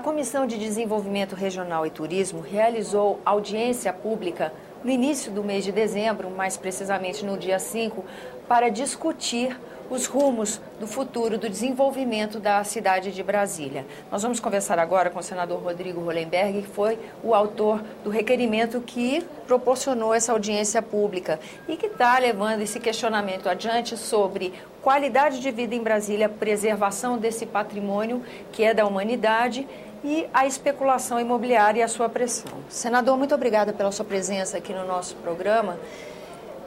Comissão de Desenvolvimento Regional e Turismo realizou audiência pública no início do mês de dezembro, mais precisamente no dia 5, para discutir os rumos do futuro do desenvolvimento da cidade de Brasília. Nós vamos conversar agora com o senador Rodrigo Hollenberg, que foi o autor do requerimento que proporcionou essa audiência pública e que está levando esse questionamento adiante sobre qualidade de vida em Brasília, preservação desse patrimônio que é da humanidade e a especulação imobiliária e a sua pressão. Senador, muito obrigada pela sua presença aqui no nosso programa.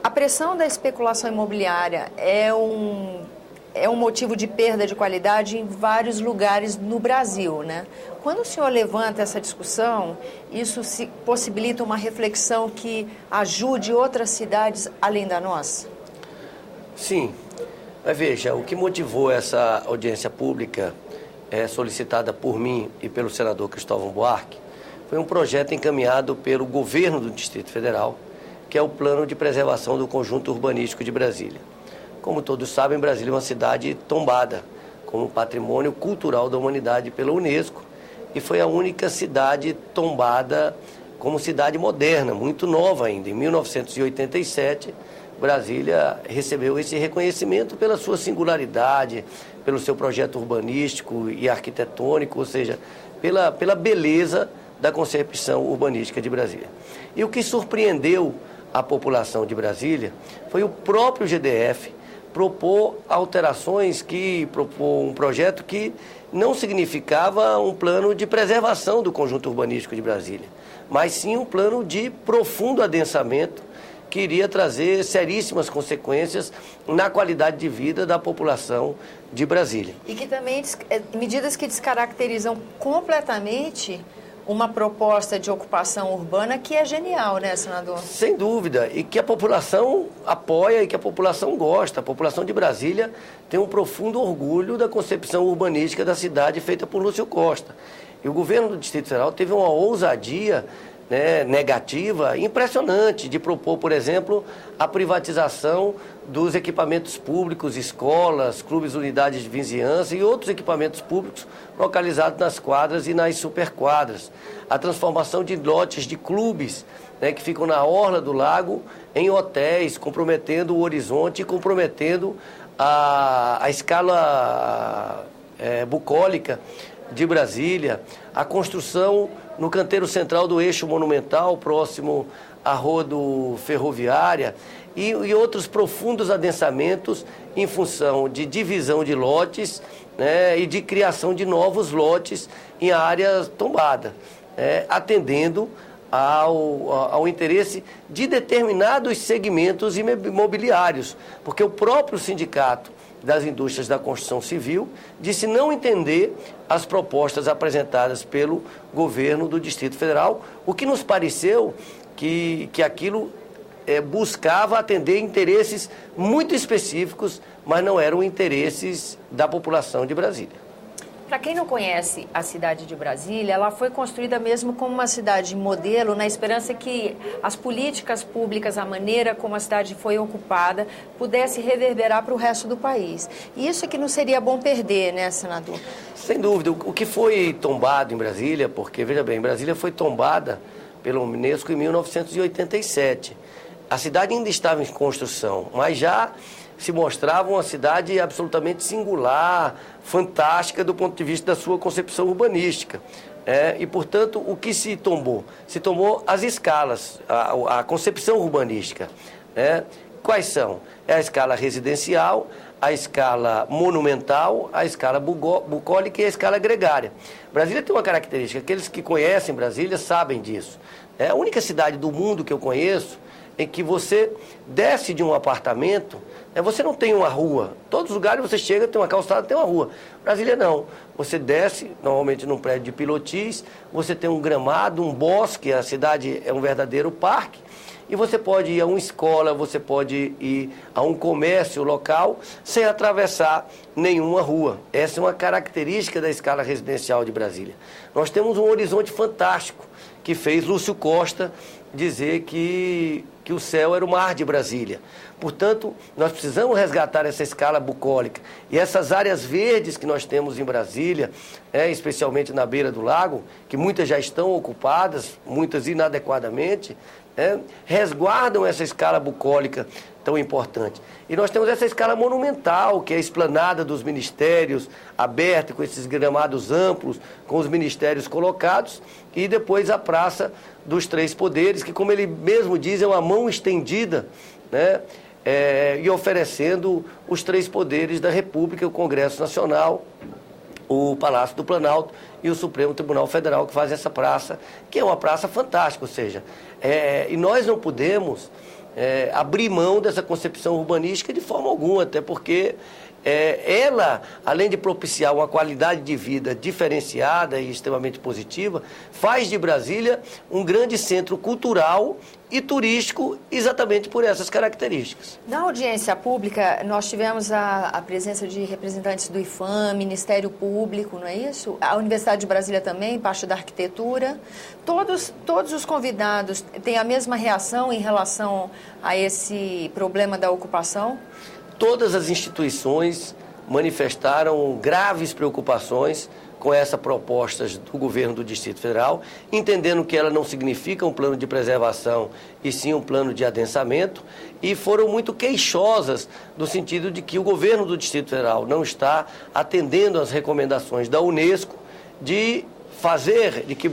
A pressão da especulação imobiliária é um motivo de perda de qualidade em vários lugares no Brasil, né? Quando o senhor levanta essa discussão, isso se possibilita uma reflexão que ajude outras cidades além da nossa? Sim, mas veja, o que motivou essa audiência pública solicitada por mim e pelo senador Cristóvão Buarque foi um projeto encaminhado pelo governo do Distrito Federal, que é o Plano de Preservação do Conjunto Urbanístico de Brasília. Como todos sabem, Brasília é uma cidade tombada como patrimônio cultural da humanidade pela Unesco e foi a única cidade tombada como cidade moderna, muito nova ainda. Em 1987, Brasília recebeu esse reconhecimento pela sua singularidade, pelo seu projeto urbanístico e arquitetônico, ou seja, pela beleza da concepção urbanística de Brasília. E o que surpreendeu a população de Brasília foi o próprio GDF propor alterações, propor um projeto que não significava um plano de preservação do conjunto urbanístico de Brasília, mas sim um plano de profundo adensamento que iria trazer seríssimas consequências na qualidade de vida da população de Brasília. E que também medidas que descaracterizam completamente uma proposta de ocupação urbana que é genial, né, senador? Sem dúvida, e que a população apoia e que a população gosta. A população de Brasília tem um profundo orgulho da concepção urbanística da cidade feita por Lúcio Costa. E o governo do Distrito Federal teve uma ousadia negativa impressionante de propor, por exemplo, a privatização dos equipamentos públicos, escolas, clubes, unidades de vizinhança e outros equipamentos públicos localizados nas quadras e nas superquadras. A transformação de lotes de clubes que ficam na orla do lago em hotéis, comprometendo o horizonte e comprometendo a escala bucólica de Brasília, a construção no canteiro central do eixo monumental, próximo à rodo ferroviária, e outros profundos adensamentos em função de divisão de lotes e de criação de novos lotes em áreas tombadas, atendendo ao interesse de determinados segmentos imobiliários, porque o próprio sindicato das indústrias da construção civil disse não entender as propostas apresentadas pelo governo do Distrito Federal, o que nos pareceu que aquilo buscava atender interesses muito específicos, mas não eram interesses da população de Brasília. Para quem não conhece a cidade de Brasília, ela foi construída mesmo como uma cidade modelo, na esperança que as políticas públicas, a maneira como a cidade foi ocupada, pudesse reverberar para o resto do país. E isso é que não seria bom perder, né, senador? Sem dúvida. O que foi tombado em Brasília, porque, veja bem, Brasília foi tombada pelo Unesco em 1987. A cidade ainda estava em construção, mas já se mostrava uma cidade absolutamente singular, fantástica do ponto de vista da sua concepção urbanística. E, portanto, o que se tombou? Se tomou as escalas, a concepção urbanística. Quais são? É a escala residencial, a escala monumental, a escala bucólica e a escala gregária. Brasília tem uma característica, aqueles que conhecem Brasília sabem disso. É a única cidade do mundo que eu conheço em que você desce de um apartamento, você não tem uma rua. Todos os lugares você chega, tem uma calçada, tem uma rua. Brasília não. Você desce, normalmente num prédio de pilotis, você tem um gramado, um bosque, a cidade é um verdadeiro parque, e você pode ir a uma escola, você pode ir a um comércio local sem atravessar nenhuma rua. Essa é uma característica da escala residencial de Brasília. Nós temos um horizonte fantástico que fez Lúcio Costa dizer que o céu era o mar de Brasília. Portanto, nós precisamos resgatar essa escala bucólica. E essas áreas verdes que nós temos em Brasília, especialmente na beira do lago, que muitas já estão ocupadas, muitas inadequadamente, resguardam essa escala bucólica tão importante. E nós temos essa escala monumental, que é a esplanada dos ministérios, aberta com esses gramados amplos, com os ministérios colocados, e depois a Praça dos Três Poderes, que, como ele mesmo diz, é uma mão estendida, e oferecendo os três poderes da República, o Congresso Nacional, o Palácio do Planalto e o Supremo Tribunal Federal, que faz essa praça, que é uma praça fantástica, ou seja, e nós não podemos abrir mão dessa concepção urbanística de forma alguma, até porque ela, além de propiciar uma qualidade de vida diferenciada e extremamente positiva, faz de Brasília um grande centro cultural e turístico exatamente por essas características. Na audiência pública, nós tivemos a presença de representantes do IFAM, Ministério Público, não é isso? A Universidade de Brasília também, parte da arquitetura. Todos os convidados têm a mesma reação em relação a esse problema da ocupação? Todas as instituições manifestaram graves preocupações com essas propostas do governo do Distrito Federal, entendendo que ela não significa um plano de preservação e sim um plano de adensamento, e foram muito queixosas no sentido de que o governo do Distrito Federal não está atendendo às recomendações da Unesco de que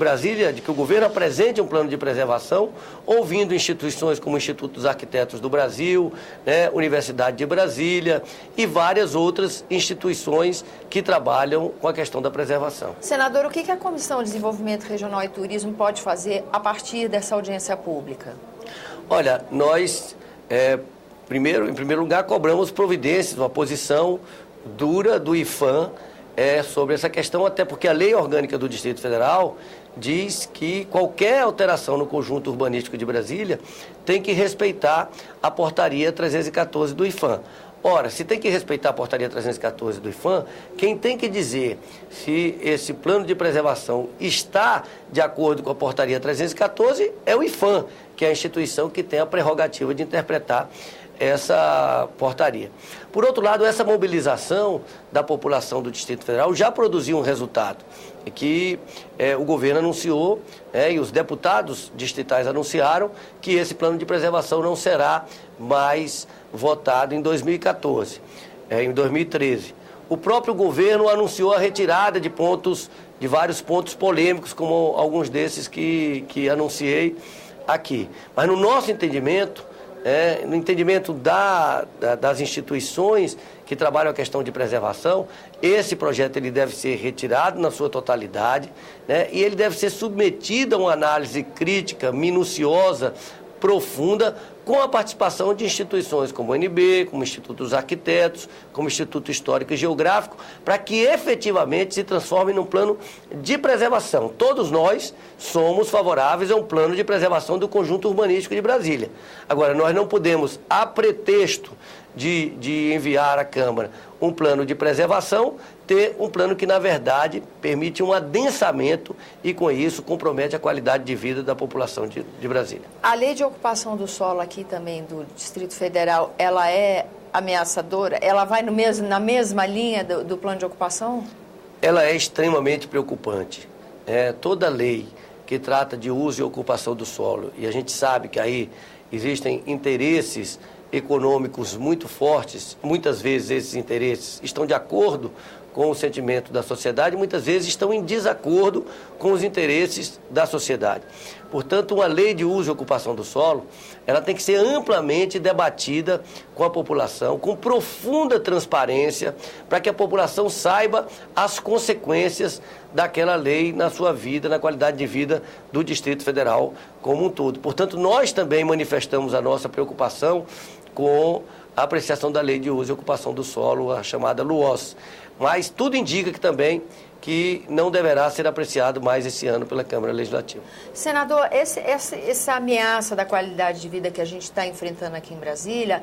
o governo apresente um plano de preservação, ouvindo instituições como o Instituto dos Arquitetos do Brasil, Universidade de Brasília e várias outras instituições que trabalham com a questão da preservação. Senador, o que a Comissão de Desenvolvimento Regional e Turismo pode fazer a partir dessa audiência pública? Olha, nós, em primeiro lugar, cobramos providências, uma posição dura do IFAM, sobre essa questão, até porque a Lei Orgânica do Distrito Federal diz que qualquer alteração no conjunto urbanístico de Brasília tem que respeitar a portaria 314 do IFAM. Ora, se tem que respeitar a portaria 314 do IFAM, quem tem que dizer se esse plano de preservação está de acordo com a portaria 314 é o IFAM, que é a instituição que tem a prerrogativa de interpretar essa portaria. Por outro lado, essa mobilização da população do Distrito Federal já produziu um resultado, que o governo anunciou, e os deputados distritais anunciaram que esse plano de preservação não será mais votado em 2014, em 2013. O próprio governo anunciou a retirada de vários pontos polêmicos, como alguns desses que anunciei aqui. Mas no nosso entendimento, no entendimento das instituições que trabalham a questão de preservação, esse projeto ele deve ser retirado na sua totalidade, e ele deve ser submetido a uma análise crítica, minuciosa, profunda, com a participação de instituições como o NB, como o Instituto dos Arquitetos, como o Instituto Histórico e Geográfico, para que efetivamente se transforme num plano de preservação. Todos nós somos favoráveis a um plano de preservação do conjunto urbanístico de Brasília. Agora, nós não podemos, a pretexto de enviar à Câmara um plano de preservação, ter um plano que, na verdade, permite um adensamento e, com isso, compromete a qualidade de vida da população de Brasília. A lei de ocupação do solo aqui também do Distrito Federal, ela é ameaçadora? Ela vai na mesma linha do plano de ocupação? Ela é extremamente preocupante. Toda lei que trata de uso e ocupação do solo, e a gente sabe que aí existem interesses econômicos muito fortes, muitas vezes esses interesses estão de acordo com o sentimento da sociedade, muitas vezes estão em desacordo com os interesses da sociedade. Portanto, uma lei de uso e ocupação do solo, ela tem que ser amplamente debatida com a população, com profunda transparência, para que a população saiba as consequências daquela lei na sua vida, na qualidade de vida do Distrito Federal como um todo. Portanto, nós também manifestamos a nossa preocupação com a apreciação da lei de uso e ocupação do solo, a chamada LUOS. Mas tudo indica que também que não deverá ser apreciado mais esse ano pela Câmara Legislativa. Senador, essa ameaça da qualidade de vida que a gente está enfrentando aqui em Brasília,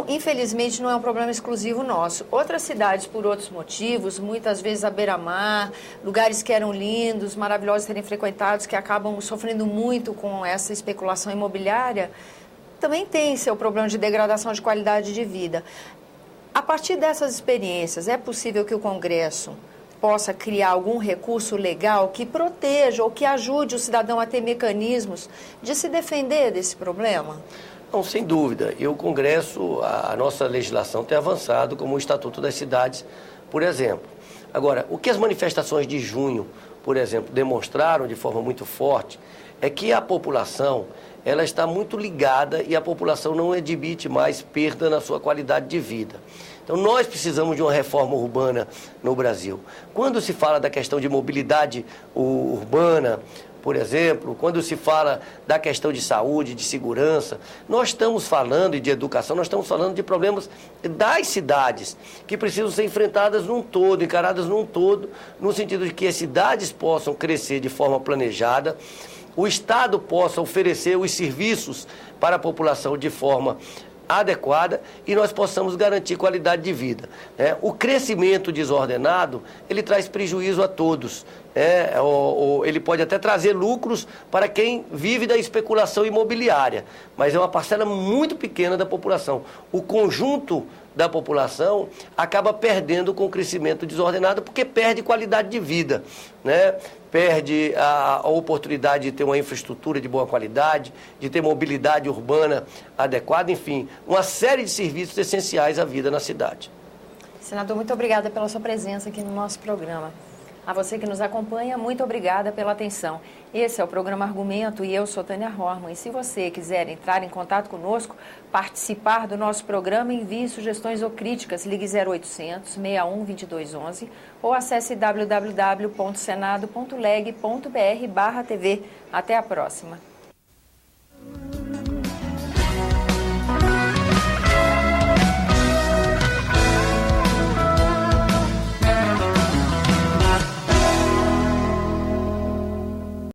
infelizmente não é um problema exclusivo nosso. Outras cidades, por outros motivos, muitas vezes à beira-mar, lugares que eram lindos, maravilhosos serem frequentados, que acabam sofrendo muito com essa especulação imobiliária, também tem seu problema de degradação de qualidade de vida. A partir dessas experiências, é possível que o Congresso possa criar algum recurso legal que proteja ou que ajude o cidadão a ter mecanismos de se defender desse problema? Não, sem dúvida. E o Congresso, a nossa legislação tem avançado, como o Estatuto das Cidades, por exemplo. Agora, o que as manifestações de junho, por exemplo, demonstraram de forma muito forte é que a população ela está muito ligada e a população não admite mais perda na sua qualidade de vida. Então, nós precisamos de uma reforma urbana no Brasil. Quando se fala da questão de mobilidade urbana, por exemplo, quando se fala da questão de saúde, de segurança, nós estamos falando, e de educação, nós estamos falando de problemas das cidades, que precisam ser enfrentadas num todo, encaradas num todo, no sentido de que as cidades possam crescer de forma planejada, o Estado possa oferecer os serviços para a população de forma adequada e nós possamos garantir qualidade de vida. O crescimento desordenado, ele traz prejuízo a todos. Ele pode até trazer lucros para quem vive da especulação imobiliária, mas é uma parcela muito pequena da população. O conjunto da população acaba perdendo com o crescimento desordenado porque perde qualidade de vida, perde a oportunidade de ter uma infraestrutura de boa qualidade, de ter mobilidade urbana adequada, enfim, uma série de serviços essenciais à vida na cidade. Senador, muito obrigada pela sua presença aqui no nosso programa. A você que nos acompanha, muito obrigada pela atenção. Esse é o programa Argumento e eu sou Tânia Horman. E se você quiser entrar em contato conosco, participar do nosso programa, envie sugestões ou críticas, ligue 0800 61 2211 ou acesse www.senado.leg.br/TV. Até a próxima.